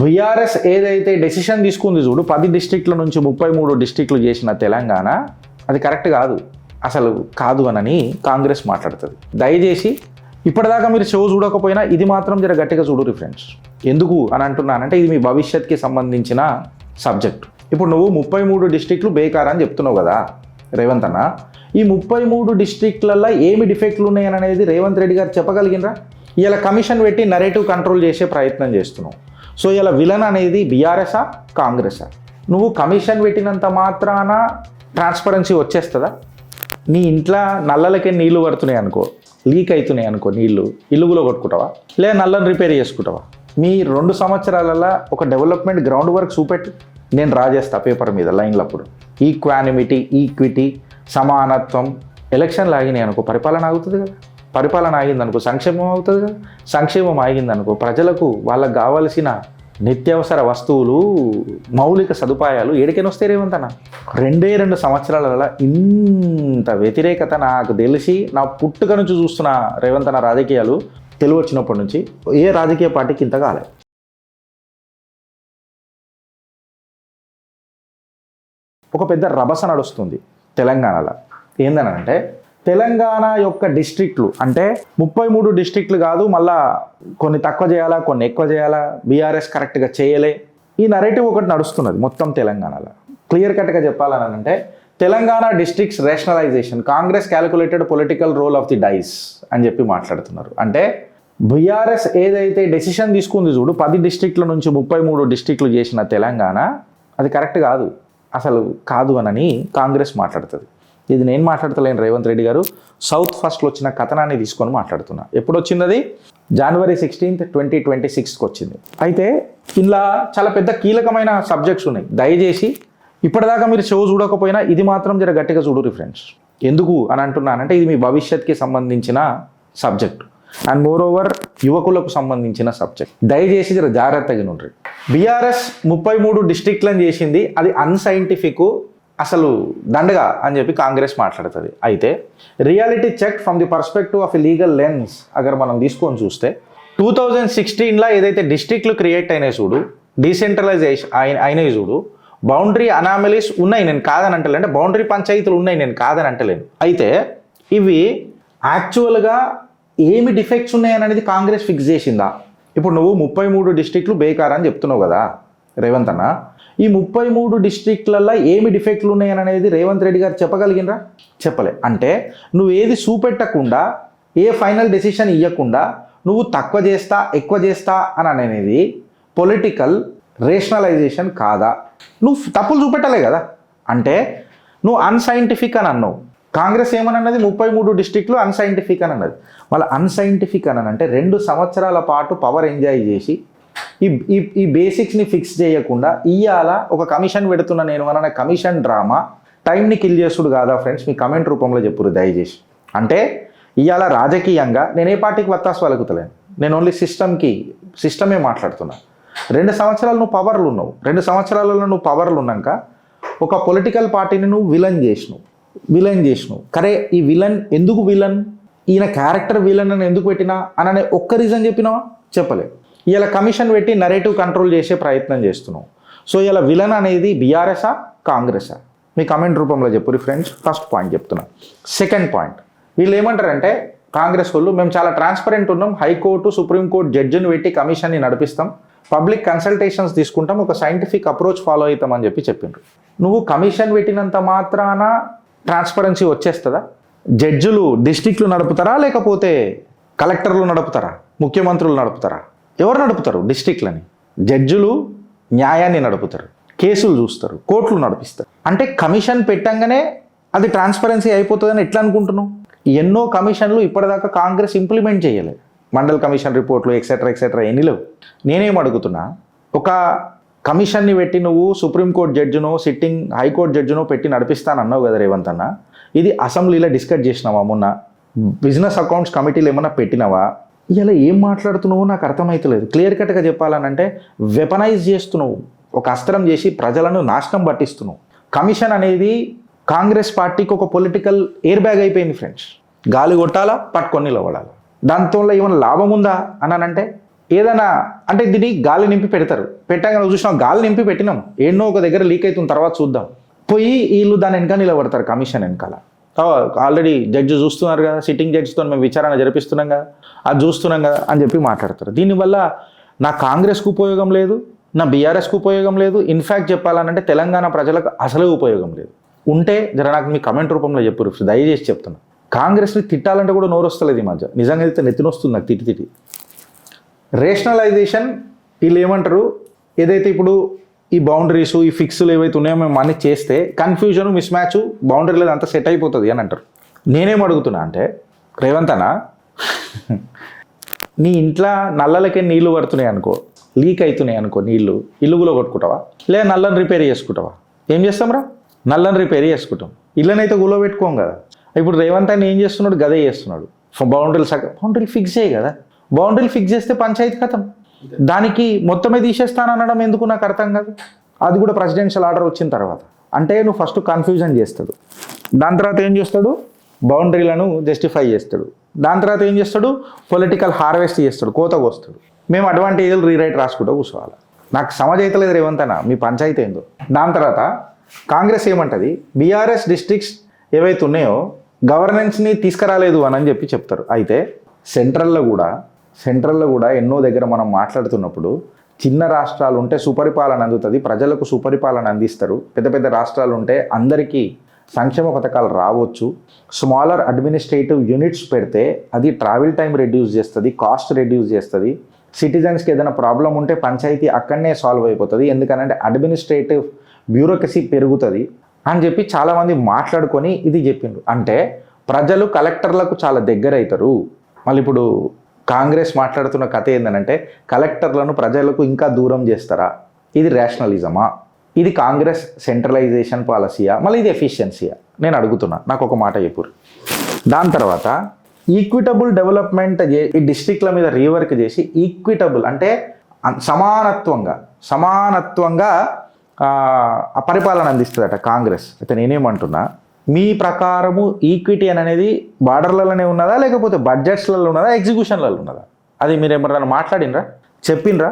BRS ఏదైతే decision తీసుకుంది చూడు 10 డిస్ట్రిక్ట్ల నుంచి 33 డిస్ట్రిక్ట్లు చేసిన తెలంగాణ అది కరెక్ట్ కాదు, అసలు కాదు అనని కాంగ్రెస్ మాట్లాడుతుంది. దయచేసి ఇప్పటిదాకా మీరు షో చూడకపోయినా ఇది మాత్రం జర గట్టిగా చూడురి ఫ్రెండ్స్. ఎందుకు అని అంటున్నానంటే ఇది మీ భవిష్యత్కి సంబంధించిన సబ్జెక్ట్. ఇప్పుడు నువ్వు 33 డిస్ట్రిక్ట్లు బేకార్ అని చెప్తున్నావు కదా రేవంత్ అన్న. ఈ 33 డిస్ట్రిక్ట్లలో ఏమి డిఫెక్ట్లు ఉన్నాయని అనేది రేవంత్ రెడ్డి గారు చెప్పగలిగినరా? ఇలా కమిషన్ పెట్టి నరేటివ్ కంట్రోల్ చేసే ప్రయత్నం చేస్తున్నావు. సో ఇలా విలన్ అనేది బీఆర్ఎసా కాంగ్రెసా? నువ్వు కమిషన్ పెట్టినంత మాత్రాన ట్రాన్స్పరెన్సీ వచ్చేస్తుందా? నీ ఇంట్లో నల్లలకే నీళ్లు పడుతున్నాయి అనుకో, లీక్ అవుతున్నాయి అనుకో నీళ్లు, ఇల్లుగులో కొట్టుకుంటావా లేదా నల్లని రిపేర్ చేసుకుంటావా? మీ 2 సంవత్సరాలలో ఒక డెవలప్మెంట్ గ్రౌండ్ వర్క్ చూపెట్టి నేను డ్రా చేస్తా పేపర్ మీద లైన్లప్పుడు. ఈక్వానిమిటీ, ఈక్విటీ, సమానత్వం. ఎలక్షన్లు ఆగినాయి అనుకో పరిపాలన ఆగుతుంది కదా, పరిపాలన ఆగిందనుకో సంక్షేమం అవుతుంది కదా, సంక్షేమం ఆగిందనుకో ప్రజలకు వాళ్ళకు కావాల్సిన నిత్యావసర వస్తువులు, మౌలిక సదుపాయాలు ఏడికైనా వస్తే రేవంతన్న. 2 సంవత్సరాలలో ఇంత వ్యతిరేకత నాకు తెలిసి నా పుట్టుక నుంచి చూస్తున్న రేవంతన్న రాజకీయాలు తెలుగు వచ్చినప్పటి నుంచి ఏ రాజకీయ పార్టీకి ఇంత కాలేదు. ఒక పెద్ద రభస నడుస్తుంది తెలంగాణలో. ఏందనంటే తెలంగాణ యొక్క డిస్ట్రిక్ట్లు అంటే 33 డిస్ట్రిక్ట్లు కాదు, మళ్ళా కొన్ని తక్కువ చేయాలా కొన్ని ఎక్కువ చేయాలా, బీఆర్ఎస్ కరెక్ట్గా చేయలే, ఈ నరేటివ్ ఒకటి నడుస్తున్నది మొత్తం తెలంగాణలో. క్లియర్ కట్గా చెప్పాలని అంటే Telangana districts rationalisation, Congress calculated political role of the dice అని చెప్పి మాట్లాడుతున్నారు. అంటే బీఆర్ఎస్ ఏదైతే డెసిషన్ తీసుకుంది చూడు 10 డిస్ట్రిక్ట్ల నుంచి 33 డిస్ట్రిక్ట్లు చేసిన తెలంగాణ అది కరెక్ట్ కాదు, అసలు కాదు అనని కాంగ్రెస్ మాట్లాడుతుంది. ఇది నేను మాట్లాడతలేను రేవంత్ రెడ్డి గారు, సౌత్ ఫస్ట్లో వచ్చిన కథనాన్ని తీసుకొని మాట్లాడుతున్నా. ఎప్పుడు వచ్చింది అది? January 16, 2026 వచ్చింది. అయితే ఇలా చాలా పెద్ద కీలకమైన సబ్జెక్ట్స్ ఉన్నాయి. దయచేసి ఇప్పటిదాకా మీరు షో చూడకపోయినా ఇది మాత్రం జర గట్టిగా చూడురి ఫ్రెండ్స్. ఎందుకు అని అంటున్నానంటే ఇది మీ భవిష్యత్కి సంబంధించిన సబ్జెక్ట్ అండ్ మోర్ ఓవర్ యువకులకు సంబంధించిన సబ్జెక్ట్. దయచేసి జర జాగ్రత్తగా ఉండ్రి. బీఆర్ఎస్ 33 డిస్ట్రిక్ట్లను చేసింది, అది అన్సైంటిఫిక్, అసలు దండగా అని చెప్పి కాంగ్రెస్ మాట్లాడుతుంది. అయితే reality check from the perspective of a legal lens అగర్ మనం తీసుకొని చూస్తే 2016లో ఏదైతే డిస్ట్రిక్ట్లు క్రియేట్ అయినాయి చూడు, డీసెంట్రలైజేషన్ అయినాయి చూడు, బౌండరీ అనామలీస్ ఉన్నాయి, నేను కాదని అంటలేను, అంటే బౌండరీ పంచాయతీలు ఉన్నాయి, నేను కాదని అంటలేను. అయితే ఇవి యాక్చువల్గా ఏమి డిఫెక్ట్స్ ఉన్నాయి అనేది కాంగ్రెస్ ఫిక్స్ చేసిందా? ఇప్పుడు నువ్వు 33 డిస్ట్రిక్ట్లు బేకార్ అని చెప్తున్నావు కదా రేవంత్ అన్న. ఈ 33 డిస్ట్రిక్ట్లలో ఏమి డిఫెక్ట్లు ఉన్నాయని అనేది రేవంత్ రెడ్డి గారు చెప్పగలిగినరా? చెప్పలే. అంటే నువ్వు ఏది చూపెట్టకుండా, ఏ ఫైనల్ డెసిషన్ ఇవ్వకుండా నువ్వు తక్కువ చేస్తా ఎక్కువ చేస్తా అని అనేది పొలిటికల్ రేషనలైజేషన్ కాదా? నువ్వు తప్పులు చూపెట్టలే కదా. అంటే నువ్వు అన్సైంటిఫిక్ అని అన్నావు. కాంగ్రెస్ ఏమని అన్నది 33 డిస్ట్రిక్ట్లు అన్సైంటిఫిక్ అని అన్నది. మళ్ళీ అన్సైంటిఫిక్ అని అంటే 2 సంవత్సరాల పాటు పవర్ ఎంజాయ్ చేసి ఈ బేసిక్స్ని ఫిక్స్ చేయకుండా ఇవాళ ఒక కమిషన్ పెడుతున్నా నేను అన్న కమిషన్ డ్రామా టైంని కిల్ చేసుడు కాదా ఫ్రెండ్స్? మీ కమెంట్ రూపంలో చెప్పురు దయచేసి. అంటే ఇవాళ రాజకీయంగా నేను ఏ పార్టీకి వత్తాసు వలుకుతలేను, నేను ఓన్లీ సిస్టమే మాట్లాడుతున్నా. 2 సంవత్సరాలు నువ్వు పవర్లు ఉన్నావు, 2 సంవత్సరాలలో నువ్వు పవర్లు ఉన్నాక ఒక పొలిటికల్ పార్టీని నువ్వు విలన్ చేసినావు. కరే ఈ విలన్ ఎందుకు విలన్, ఈయన క్యారెక్టర్ విలన్ అని ఎందుకు పెట్టినా అనే ఒక్క రీజన్ చెప్పినావా? చెప్పలేదు. ఇలా కమిషన్ పెట్టి నరేటివ్ కంట్రోల్ చేసే ప్రయత్నం చేస్తున్నావు. సో ఇలా విలన్ అనేది బీఆర్ఎసా కాంగ్రెసా? మీ కమెంట్ రూపంలో చెప్పురి ఫ్రెండ్స్. ఫస్ట్ పాయింట్ చెప్తున్నా. సెకండ్ పాయింట్, వీళ్ళు ఏమంటారంటే కాంగ్రెస్ వాళ్ళు మేము చాలా ట్రాన్స్పరెంట్ ఉన్నాం, హైకోర్టు సుప్రీంకోర్టు జడ్జిని పెట్టి కమిషన్ని నడిపిస్తాం, పబ్లిక్ కన్సల్టేషన్స్ తీసుకుంటాం, ఒక సైంటిఫిక్ అప్రోచ్ ఫాలో అవుతామని చెప్పిండ్రు. నువ్వు కమిషన్ పెట్టినంత మాత్రాన ట్రాన్స్పరెన్సీ వచ్చేస్తుందా? జడ్జిలు డిస్ట్రిక్ట్లు నడుపుతారా లేకపోతే కలెక్టర్లు నడుపుతారా, ముఖ్యమంత్రులు నడుపుతారా? ఎవరు నడుపుతారు డిస్ట్రిక్ట్లని? జడ్జిలు న్యాయాన్ని నడుపుతారు, కేసులు చూస్తారు, కోర్టులు నడిపిస్తారు. అంటే కమిషన్ పెట్టంగానే అది ట్రాన్స్పరెన్సీ అయిపోతుందని ఎట్లా అనుకుంటున్నావు? ఎన్నో కమిషన్లు ఇప్పటిదాకా కాంగ్రెస్ ఇంప్లిమెంట్ చేయలేదు. మండల్ కమిషన్ రిపోర్ట్లు ఎక్సెట్రా ఎన్ని లేవు. నేనేం అడుగుతున్నా, ఒక కమిషన్ని పెట్టి నువ్వు సుప్రీంకోర్టు జడ్జినో సిట్టింగ్ హైకోర్టు జడ్జినో పెట్టి నడిపిస్తానన్నావు కదా రేవంత్ అన్న, ఇది అసెంబ్లీలో డిస్కస్ చేసినావా? మొన్న బిజినెస్ అకౌంట్స్ కమిటీలు ఏమన్నా పెట్టినావా? ఇలా ఏం మాట్లాడుతున్నావో నాకు అర్థమవుతలేదు. క్లియర్ కట్గా చెప్పాలనంటే వెపనైజ్ చేస్తున్నావు, ఒక అస్త్రం చేసి ప్రజలను నాశనం పట్టిస్తున్నావు. కమిషన్ అనేది కాంగ్రెస్ పార్టీకి ఒక పొలిటికల్ ఎయిర్ బ్యాగ్ అయిపోయింది ఫ్రెండ్స్. గాలి కొట్టాలా, పట్టుకొని నిలబడాలా. దాంతో ఏమైనా లాభం ఉందా అని అంటే ఏదైనా అంటే దీన్ని గాలి నింపి పెడతారు. పెట్టాక చూసినాం గాలి నింపి పెట్టినాం, ఎన్నో ఒక దగ్గర లీక్ అవుతుంది, తర్వాత చూద్దాం. పోయి వీళ్ళు దాని వెనక నిలబడతారు, కమిషన్ వెనకాల. ఆల్రెడీ జడ్జి చూస్తున్నారు కదా, సిట్టింగ్ జడ్జితో మేము విచారణ జరిపిస్తున్నాం కదా, అది చూస్తున్నాం కదా అని చెప్పి మాట్లాడతారు. దీనివల్ల నా కాంగ్రెస్కు ఉపయోగం లేదు, నా బీఆర్ఎస్కు ఉపయోగం లేదు. ఇన్ఫ్యాక్ట్ చెప్పాలనంటే తెలంగాణ ప్రజలకు అసలు ఉపయోగం లేదు. ఉంటే జర నాకు మీ కమెంట్ రూపంలో చెప్పు, దయచేసి చెప్తున్నా. కాంగ్రెస్ని తిట్టాలంటే కూడా నోరు వస్తలేదు ఈ మధ్య, నిజంగా అయితే నెత్తినొస్తుంది నాకు తిట్టి. రేషనలైజేషన్ వీళ్ళు ఏమంటారు, ఏదైతే ఇప్పుడు ఈ బౌండరీస్ ఈ ఫిక్స్లు ఏవైతే ఉన్నాయో మేము అన్నీ చేస్తే కన్ఫ్యూజన్ మిస్ మ్యాచ్ బౌండరీ లేదు అంతా సెట్ అయిపోతుంది అని అంటారు. నేనేం అడుగుతున్నా అంటే, రేవంత్ అన్న నీ ఇంట్లో నల్లలకే నీళ్లు పడుతున్నాయి అనుకో, లీక్ అవుతున్నాయి అనుకో నీళ్లు, ఇల్లుగులో కొట్టుకుంటావా లేదా నల్లని రిపేర్ చేసుకుంటావా? ఏం చేస్తాంరా? నల్లని రిపేర్ చేసుకుంటాం. ఇళ్ళనైతే గులో పెట్టుకోం కదా. ఇప్పుడు రేవంత్ అన్న ఏం చేస్తున్నాడు, గదే చేస్తున్నాడు. బౌండరీలు ఫిక్స్ చేయి కదా, బౌండరీలు ఫిక్స్ చేస్తే పంచాయతీ కథం. దానికి మొత్తమే తీసేస్తానడం ఎందుకు నాకు అర్థం కాదు. అది కూడా ప్రెసిడెన్షియల్ ఆర్డర్ వచ్చిన తర్వాత. అంటే నువ్వు ఫస్ట్ కన్ఫ్యూజన్ చేస్తాడు, దాని తర్వాత ఏం చేస్తాడు, బౌండరీలను జస్టిఫై చేస్తాడు, దాని తర్వాత ఏం చేస్తాడు, పొలిటికల్ హార్వెస్ట్ చేస్తాడు, కోతకు వస్తాడు. మేము అడ్వాంటేజ్లు రీరైట్ రాసుకుంటూ కూర్చోవాలి. నాకు సమజైతలేదు రేవంతనా మీ పంచాయతీ ఏందో. దాని తర్వాత కాంగ్రెస్ ఏమంటుంది, బీఆర్ఎస్ డిస్ట్రిక్ట్స్ ఏవైతే ఉన్నాయో గవర్నెన్స్ని తీసుకురాలేదు అని చెప్పి చెప్తారు. అయితే సెంట్రల్లో కూడా ఎన్నో దగ్గర మనం మాట్లాడుతున్నప్పుడు చిన్న రాష్ట్రాలు ఉంటే సుపరిపాలన అందుతుంది, ప్రజలకు సుపరిపాలన అందిస్తారు. పెద్ద పెద్ద రాష్ట్రాలు ఉంటే అందరికీ సంక్షేమ పథకాలు రావచ్చు. స్మాలర్ అడ్మినిస్ట్రేటివ్ యూనిట్స్ పెడితే అది ట్రావెల్ టైం రెడ్యూస్ చేస్తుంది, కాస్ట్ రెడ్యూస్ చేస్తుంది. సిటిజన్స్కి ఏదైనా ప్రాబ్లం ఉంటే పంచాయతీ అక్కడనే సాల్వ్ అయిపోతుంది, ఎందుకనంటే అడ్మినిస్ట్రేటివ్ బ్యూరోక్రసీ పెరుగుతుంది అని చెప్పి చాలామంది మాట్లాడుకొని ఇది చెప్పిండ్రు. అంటే ప్రజలు కలెక్టర్లకు చాలా దగ్గర అవుతారు. మళ్ళీ ఇప్పుడు కాంగ్రెస్ మాట్లాడుతున్న కథ ఏంటంటే కలెక్టర్లను ప్రజలకు ఇంకా దూరం చేస్తారా? ఇది రేషనలిజమా? ఇది కాంగ్రెస్ సెంట్రలైజేషన్ పాలసీయా? మళ్ళీ ఇది ఎఫిషియన్సీయా? నేను అడుగుతున్నా, నాకు ఒక మాట చెప్పురు. దాని తర్వాత ఈక్విటబుల్ డెవలప్మెంట్ ఈ డిస్ట్రిక్ట్ల మీద రీవర్క్ చేసి ఈక్విటబుల్ అంటే సమానత్వంగా పరిపాలన అందిస్తుందట కాంగ్రెస్. అయితే నేనేమంటున్నా, మీ ప్రకారము ఈక్విటీ అనేది బార్డర్లలోనే ఉన్నదా, లేకపోతే బడ్జెట్స్లలో ఉన్నదా, ఎగ్జిక్యూషన్లలో ఉన్నదా? అది మీరు ఏమన్నా మాట్లాడినరా, చెప్పినరా?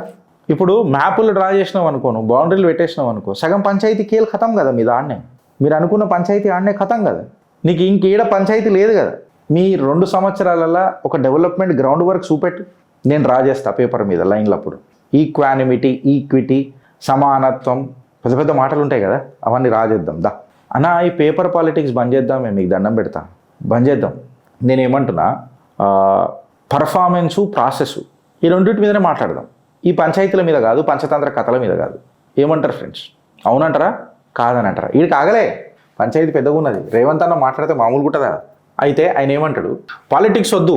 ఇప్పుడు మ్యాపులు డ్రా చేసినాం అనుకో, నువ్వు బౌండరీలు పెట్టేసినావు అనుకో, సగం పంచాయతీ కీలు ఖతం కదా, మీద ఆడనే మీరు అనుకున్న పంచాయతీ ఆడనే ఖతం కదా, నీకు ఇంకేడ పంచాయతీ లేదు కదా. మీ 2 సంవత్సరాలలో ఒక డెవలప్మెంట్ గ్రౌండ్ వర్క్ చూపెట్టు, నేను డ్రా చేస్తా పేపర్ మీద లైన్లు. అప్పుడు ఈక్విటీ, సమానత్వం, పెద్ద పెద్ద మాటలు ఉంటాయి కదా, అవన్నీ రాజేద్దాం. దా అన్న, ఈ పేపర్ పాలిటిక్స్ బంద్ చేద్దాం, మేము మీకు దండం పెడతా, బంద్ చేద్దాం. నేనేమంటున్నా, పర్ఫార్మెన్సు ప్రాసెస్ ఈ రెండింటి మీదనే మాట్లాడదాం. ఈ పంచాయతీల మీద కాదు, పంచతంత్ర కథల మీద కాదు. ఏమంటారు ఫ్రెండ్స్? అవునంటారా కాదని అంటారా? వీడికి ఆగలే, పంచాయతీ పెద్దగా ఉన్నది. రేవంత్ అన్న మాట్లాడితే మామూలు గుంటుందా? అయితే ఆయన ఏమంటాడు, పాలిటిక్స్ వద్దు,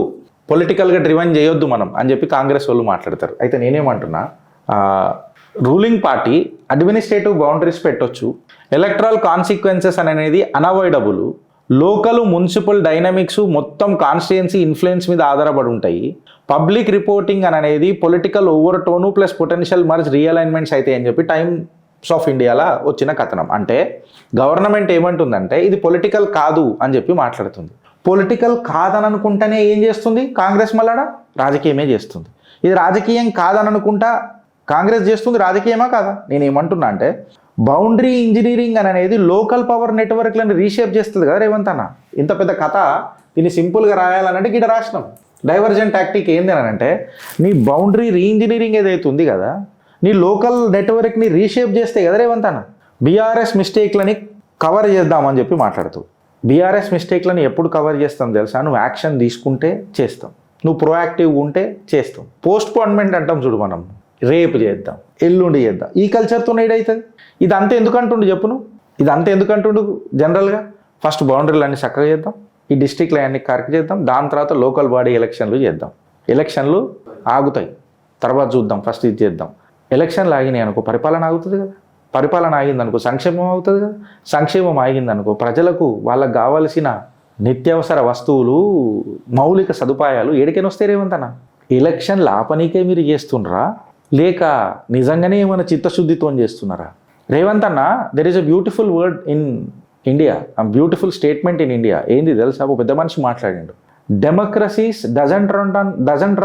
పొలిటికల్గా డ్రివెన్ చేయొద్దు మనం అని చెప్పి కాంగ్రెస్ వాళ్ళు మాట్లాడతారు. అయితే నేనేమంటున్నా, రూలింగ్ పార్టీ అడ్మినిస్ట్రేటివ్ బౌండరీస్ పెట్టొచ్చు, ఎలక్ట్రల్ కాన్సిక్వెన్సెస్ అనేది అన్అవాయిడబుల్, లోకల్ మున్సిపల్ డైనమిక్స్ మొత్తం కాన్స్టిట్యుయెన్సీ ఇన్ఫ్లుయెన్స్ మీద ఆధారపడి ఉంటాయి, పబ్లిక్ రిపోర్టింగ్ అనేది political over tone plus potential merge realignments అయితే అని చెప్పి టైమ్స్ ఆఫ్ ఇండియాలో వచ్చిన కథనం. అంటే గవర్నమెంట్ ఏమంటుందంటే ఇది పొలిటికల్ కాదు అని చెప్పి మాట్లాడుతుంది. పొలిటికల్ కాదని అనుకుంటేనే ఏం చేస్తుంది కాంగ్రెస్? మళ్ళాడ రాజకీయమే చేస్తుంది. ఇది రాజకీయం కాదని అనుకుంటా కాంగ్రెస్ చేస్తుంది, రాజకీయమా కాదా? నేను ఏమంటున్నా అంటే, బౌండరీ ఇంజనీరింగ్ అనేది లోకల్ పవర్ నెట్వర్క్లను రీషేప్ చేస్తుంది కదా రేవంత్ అన్న. ఇంత పెద్ద కథ దీన్ని సింపుల్గా రాయాలనంటే గిట రాసినాం. డైవర్జెంట్ టాక్టిక్ ఏంది అని అంటే, నీ బౌండరీ రీఇంజనీరింగ్ ఏదైతే ఉంది కదా, నీ లోకల్ నెట్వర్క్ని రీషేప్ చేస్తే కదా రేవంత్ అన్న. బీఆర్ఎస్ మిస్టేక్లని కవర్ చేద్దామని చెప్పి మాట్లాడుతూ, బీఆర్ఎస్ మిస్టేక్లని ఎప్పుడు కవర్ చేస్తాం తెలుసా? నువ్వు యాక్షన్ తీసుకుంటే చేస్తాం, నువ్వు ప్రొయాక్టివ్గా ఉంటే చేస్తాం. పోస్ట్ పోన్మెంట్ అంటాం చూడు, మనం రేపు చేద్దాం, ఎల్లుండి చేద్దాం, ఈ కల్చర్తో ఏడవుతుంది. ఇదంతా ఎందుకంటుండు చెప్పును? ఇదంతా ఎందుకంటుండు జనరల్గా? ఫస్ట్ బౌండరీలు అన్ని చక్కగా చేద్దాం, ఈ డిస్ట్రిక్ట్లో అన్ని కరెక్ట్ చేద్దాం, దాని తర్వాత లోకల్ బాడీ ఎలక్షన్లు చేద్దాం. ఎలక్షన్లు ఆగుతాయి, తర్వాత చూద్దాం, ఫస్ట్ ఇది చేద్దాం. ఎలక్షన్లు ఆగినాయి అనుకో, పరిపాలన ఆగుతుంది కదా. పరిపాలన ఆగిందనుకో, సంక్షేమం అవుతుంది కదా. సంక్షేమం ఆగిందనుకో, ప్రజలకు వాళ్ళకు కావలసిన నిత్యావసర వస్తువులు, మౌలిక సదుపాయాలు ఏడికైనా వస్తే రేవంతనా? ఎలక్షన్లు ఆపనీకే మీరు చేస్తుండ్రా, లేక నిజంగానే ఏమైనా చిత్తశుద్ధితో చేస్తున్నారా? రేవంత్ అన్న, there is a beautiful word in India, beautiful statement in India. ఏంది తెలుసా? ఒక పెద్ద మనిషి మాట్లాడిండు, democracies doesn't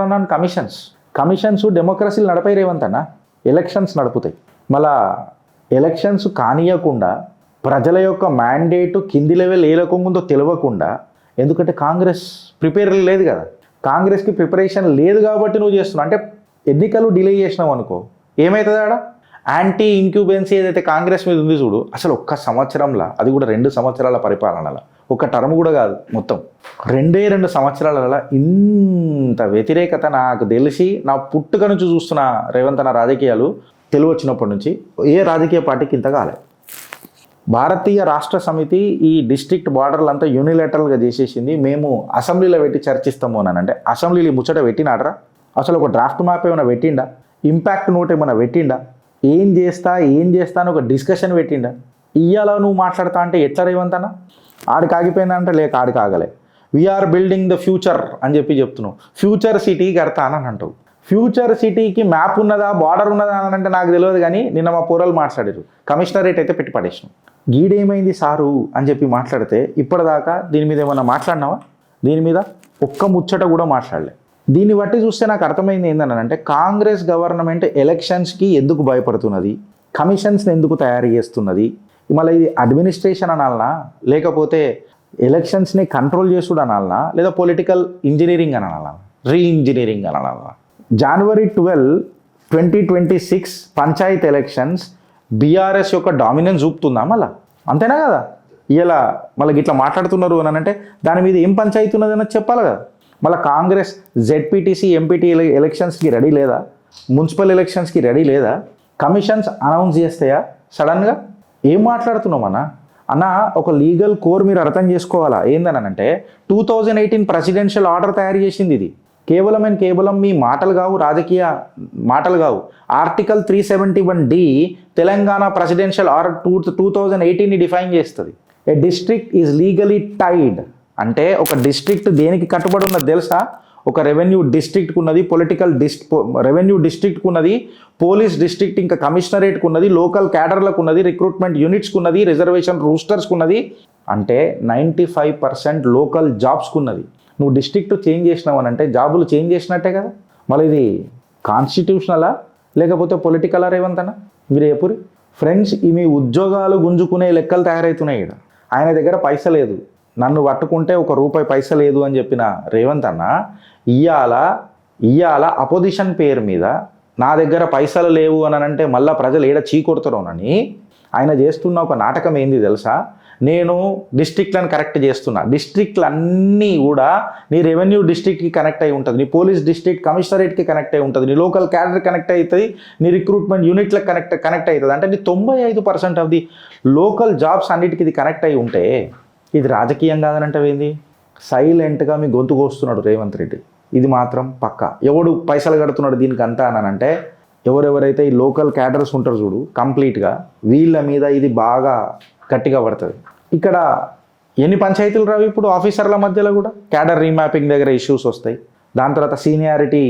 run on commissions. Commissions డెమోక్రసీలు నడిపే రేవంత్ అన్న, ఎలక్షన్స్ నడుపుతాయి. మళ్ళా ఎలక్షన్స్ కానియకుండా ప్రజల యొక్క మ్యాండేటు కింది లెవెల్ ఏ రకంగా తెలియకుండా, ఎందుకంటే కాంగ్రెస్ ప్రిపేర్ లేదు కదా, కాంగ్రెస్కి ప్రిపరేషన్ లేదు కాబట్టి నువ్వు చేస్తున్నావు. అంటే ఎన్నికలు డిలే చేసినావు అనుకో, ఏమవుతుంది ఆడ? యాంటీ ఇంక్యూబెన్సీ ఏదైతే కాంగ్రెస్ మీద ఉంది చూడు, అసలు ఒక్క సంవత్సరంలో, అది కూడా 2 సంవత్సరాల పరిపాలనలో, ఒక టర్మ్ కూడా కాదు, మొత్తం 2 సంవత్సరాల ఇంత వ్యతిరేకత నాకు తెలిసి నా పుట్టుక నుంచి చూస్తున్న రేవంత్ అన్న రాజకీయాలు తెలివి వచ్చినప్పటి నుంచి ఏ రాజకీయ పార్టీకి ఇంత కాలే. భారతీయ రాష్ట్ర సమితి ఈ డిస్ట్రిక్ట్ బార్డర్లు అంతా యూనిలేటరల్గా చేసేసింది. మేము అసెంబ్లీలో పెట్టి చర్చిస్తాము అని అంటే అసెంబ్లీలో ముచ్చట పెట్టినాడరా? అసలు ఒక డ్రాఫ్ట్ మ్యాప్ ఏమైనా పెట్టిండా? ఇంపాక్ట్ నోట్ ఏమైనా పెట్టిండా? ఏం చేస్తా అని ఒక డిస్కషన్ పెట్టిండా? ఇయ్యాల నువ్వు మాట్లాడతా అంటే ఎట్లా రేవంత్ అన్న? ఆడికి ఆగిపోయిందంటే లేక ఆడికి ఆగలే. వీఆర్ బిల్డింగ్ ద ఫ్యూచర్ అని చెప్తున్నావు. ఫ్యూచర్ సిటీ కడతా అని అంటావు. ఫ్యూచర్ సిటీకి మ్యాప్ ఉన్నదా, బార్డర్ ఉన్నదా అని అంటే నాకు తెలియదు, కానీ నిన్న మా పూరలు మాట్లాడారు, కమిషనరేట్ అయితే పెట్టి పడేసినాం. గీడేమైంది సారు అని చెప్పి మాట్లాడితే ఇప్పటిదాకా దీని మీద ఏమన్నా మాట్లాడినావా? దీని మీద ఒక్క ముచ్చట కూడా మాట్లాడలే. దీన్ని బట్టి చూస్తే నాకు అర్థమైంది ఏంటంటే కాంగ్రెస్ గవర్నమెంట్ ఎలక్షన్స్కి ఎందుకు భయపడుతున్నది, కమిషన్స్ని ఎందుకు తయారు చేస్తున్నది, మళ్ళీ ఇది అడ్మినిస్ట్రేషన్ అనాలనా, లేకపోతే ఎలక్షన్స్ని కంట్రోల్ చేసుడు అనాలనా, లేదా పొలిటికల్ ఇంజనీరింగ్ అనాలనా, రీఇంజనీరింగ్ అనాలనా? January 12, 2026 పంచాయత్ ఎలక్షన్స్ బీఆర్ఎస్ యొక్క డామినెన్స్ చూపుతుందా మళ్ళా? అంతేనా కదా? ఇలా మళ్ళీ ఇట్లా మాట్లాడుతున్నారు అని అంటే దాని మీద ఏం పంచాయతీ ఉన్నదని చెప్పాలి కదా. మళ్ళీ కాంగ్రెస్ జెడ్పీటీసీ ఎంపీటీ ఎలక్షన్స్కి రెడీ లేదా? మున్సిపల్ ఎలక్షన్స్కి రెడీ లేదా? కమిషన్స్ అనౌన్స్ చేస్తాయా సడన్గా? ఏం మాట్లాడుతున్నాం అన్న? ఒక లీగల్ కోర్ మీరు అర్థం చేసుకోవాలా. ఏందనంటే 2018 ప్రెసిడెన్షియల్ ఆర్డర్ తయారు చేసింది ఇది. కేవలం మీ మాటలు కావు, రాజకీయ మాటలు కావు. Article 371D Telangana presidential order 2018ని డిఫైన్ చేస్తుంది. A district is legally tied అంటే ఒక డిస్ట్రిక్ట్ దేనికి కట్టుబడి ఉన్నది తెలుసా? ఒక రెవెన్యూ డిస్ట్రిక్ట్కు ఉన్నది, పొలిటికల్ రెవెన్యూ డిస్ట్రిక్ట్కు ఉన్నది, పోలీస్ డిస్ట్రిక్ట్ ఇంకా కమిషనరేట్కు ఉన్నది, లోకల్ క్యాడర్లకు ఉన్నది, రిక్రూట్మెంట్ యూనిట్స్కు ఉన్నది, రిజర్వేషన్ రూస్టర్స్కు ఉన్నది. అంటే 95% లోకల్ జాబ్స్కు ఉన్నది. నువ్వు డిస్ట్రిక్ట్ చేంజ్ చేసినావు అని అంటే జాబులు చేంజ్ చేసినట్టే కదా. మళ్ళీ ఇది కాన్స్టిట్యూషనలా లేకపోతే పొలిటికలా రేవంత్ అన్న? మీరు ఎప్పుడు ఫ్రెండ్స్ ఈ మీ ఉద్యోగాలు గుంజుకునే లెక్కలు తయారవుతున్నాయి. ఇక్కడ ఆయన దగ్గర పైస లేదు, నన్ను పట్టుకుంటే ₹1 పైస లేదు అని చెప్పిన రేవంత్ అన్న ఇయ్యాల అపోజిషన్ పేరు మీద నా దగ్గర పైసలు లేవు అని అంటే మళ్ళీ ప్రజలు ఏడ చీకొడతారోనని ఆయన చేస్తున్న ఒక నాటకం ఏంది తెలుసా? నేను డిస్ట్రిక్ట్లను కరెక్ట్ చేస్తున్నా, డిస్ట్రిక్ట్లు అన్నీ కూడా నీ రెవెన్యూ డిస్ట్రిక్ట్కి కనెక్ట్ అయి ఉంటుంది, నీ పోలీస్ డిస్ట్రిక్ట్ కమిషనరేట్కి కనెక్ట్ అయి ఉంటుంది, నీ లోకల్ క్యాడర్ కనెక్ట్ అవుతుంది, నీ రిక్రూట్మెంట్ యూనిట్లకు కనెక్ట్ అవుతుంది. అంటే నీ 95% ఆఫ్ ది లోకల్ జాబ్స్ అన్నిటికీ ఇది కనెక్ట్ అయి ఉంటే ఇది రాజకీయం కాదని అంటే ఏంది? సైలెంట్గా మీ గొంతు కోస్తున్నాడు రేవంత్ రెడ్డి. ఇది మాత్రం పక్కా. ఎవడు పైసలు కడుతున్నాడు దీనికి అంతా అనంటే ఎవరెవరైతే ఈ లోకల్ క్యాడర్స్ ఉంటారు చూడు, కంప్లీట్గా వీళ్ళ మీద ఇది బాగా గట్టిగా పడుతుంది. ఇక్కడ ఎన్ని పంచాయతీలు రావు ఇప్పుడు ఆఫీసర్ల మధ్యలో కూడా క్యాడర్ రీమ్యాపింగ్ దగ్గర ఇష్యూస్ వస్తాయి, దాని తర్వాత సీనియారిటీ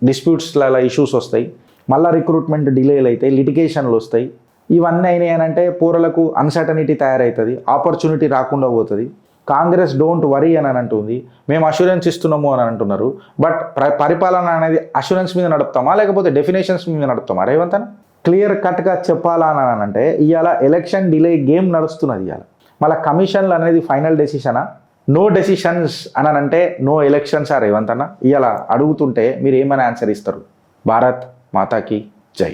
డిస్ప్యూట్స్లలో ఇష్యూస్ వస్తాయి, మళ్ళీ రిక్రూట్మెంట్ డిలేలు అవుతాయి, లిటిగేషన్లు వస్తాయి. ఇవన్నీ అయినాయి అనంటే పూరలకు అన్సర్టనిటీ తయారవుతుంది, ఆపర్చునిటీ రాకుండా పోతుంది. కాంగ్రెస్ డోంట్ వరీ అని అంటుంది, మేము అష్యూరెన్స్ ఇస్తున్నాము అని అంటున్నారు. బట్ పరిపాలన అనేది అష్యూరెన్స్ మీద నడుపుతామా లేకపోతే డెఫినేషన్స్ మీద నడుపుతామా రేవంత్ అన్న? క్లియర్ కట్గా చెప్పాలా అని అంటే ఇవాళ ఎలక్షన్ డిలే గేమ్ నడుస్తున్నది. ఇవాళ మళ్ళీ కమిషన్లు అనేది ఫైనల్ డెసిషనా? నో డెసిషన్స్ అని అంటే నో ఎలక్షన్సా రేవంత్ అన్న? ఇవాళ అడుగుతుంటే మీరు ఏమైనా ఆన్సర్ ఇస్తారు? భారత్ మాతాకి జై.